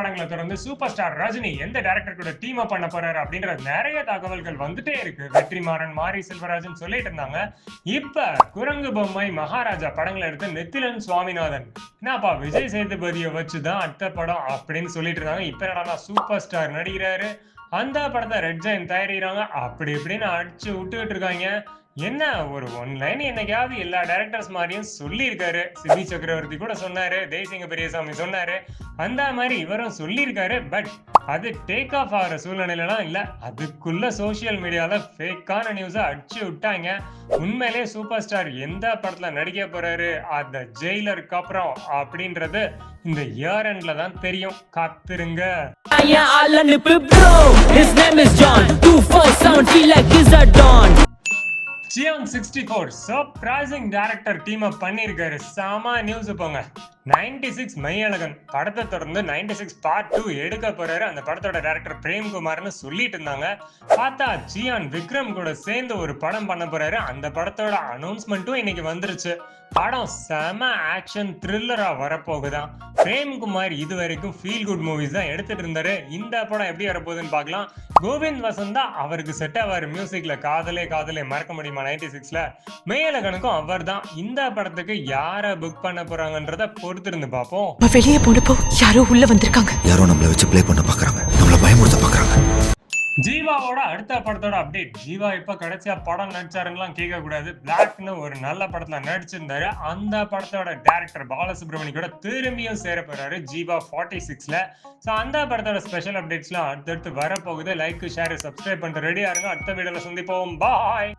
படங்களை தொடர்ந்து super star Rajini எந்த டைரக்டர் கூட டீம் அப் பண்ண போறாரு அப்படின்ற நிறைய தகவல்கள் வந்துட்டே இருக்கு. வெற்றிமாறன், மாரி செல்வராஜன் சொல்லிட்டு இருந்தாங்க. இப்ப குரங்கு பொம்மை, மகாராஜா படங்களை எடுத்து நெத்திலன் சுவாமிநாதன் என்னப்பா விஜய் சேதுபதியை வச்சுதான் அடுத்த படம் அப்படின்னு சொல்லிட்டு இருந்தாங்க. இப்ப என்னடா சூப்பர் ஸ்டார் நடிக்கிறாரு, அந்த படத்தை ரெட் ஜெயின் தயாரிக்கிறாங்க அப்படி இப்படின்னு அடிச்சு விட்டுக்கிட்டு இருக்காங்க. என்ன ஒரு ஒன்லைன் என்னைக்காவது எல்லா டைரக்டர்ஸ் மாதிரியும் சொல்லி இருக்காரு. சிபி சக்கரவர்த்தி கூட சொன்னாரு, தேசிங்க பெரியசாமி சொன்னாரு, அந்த மாதிரி இவரும் சொல்லியிருக்காரு. பட் அது டேக் ஆஃப் ஆகிற சூழ்நிலைலாம் இல்ல. அதுக்குள்ள சோசியல் மீடியால ஃபேக்கான நியூஸை அடிச்சு விட்டாங்க. உண்மையிலே சூப்பர் ஸ்டார் எந்த படத்துல நடிக்க போறாரு அந்த ஜெயிலருக்கு அப்புறம் அப்படின்றது இந்த இயர் எண்ட்ல தான் தெரியும். காத்திருங்க. ஜியான் 64 சர்ப்ரைசிங் டைரக்டர் டீம் அப் பண்ணியிருக்காரு. சாமா நியூஸ் போங்க. 96 மையழகன் படத்தை தொடர்ந்து 96 பார்ட் 2 எடுக்க போறாரு. அந்த படத்தோட டைரக்டர் பிரேம்குமார்னு சொல்லிட்டு இருந்தாங்க. பார்த்தா ஜியான் விக்ரம் கூட சேர்ந்து ஒரு படம் பண்ண போறாரு. அந்த படத்தோட அனௌன்ஸ்மெண்ட்டும் இன்னைக்கு வந்துருச்சு. படம் செம ஆக்ஷன் த்ரில்லரா வரப்போகுதான். பிரேம்குமார் இது வரைக்கும் ஃபீல் குட் மூவிஸ் தான் எடுத்துட்டு இருந்தாரு. இந்த படம் எப்படி வரப்போகுதுன்னு பார்க்கலாம். கோவிந்த் வசந்தா அவருக்கு செட் ஆவார் மியூசிக்ல. காதலே காதலே மறக்க முடியுமா 96ல. மெய்யழகனுக்கும் அவர் தான். இந்த படத்துக்கு யாரை புக் பண்ண போறாங்கன்றத பொறுத்திருந்து பார்ப்போம். வெளியே போனப்போ யாரோ உள்ள வந்திருக்காங்க. யாரோ நம்மள வச்சு ப்ளே பண்ண பாக்குறாங்க, நம்மள பயமுறுத்த பாக்குறாங்க. ஜீவாவோட அடுத்த படத்தோட அப்டேட். ஜீவா இப்ப கடைசியா படம் நடிச்சாருங்கலாம் கேட்க கூடாது. பிளாக்னு ஒரு நல்ல படத்துல நடிச்சிருந்தாரு. அந்த படத்தோட டைரக்டர் பாலசுப்ரமணி கூட திரும்பியும் சேர போறாரு ஜீவா 46ல. ஸோ அந்த படத்தோட ஸ்பெஷல் அப்டேட்ஸ்லாம் அடுத்தடுத்து வரப்போகுது. லைக், ஷேர், சப்ஸ்கிரைப் பண்ணிட்டு ரெடியா இருங்க. அடுத்த வீடியோல சந்திப்போம். பாய்.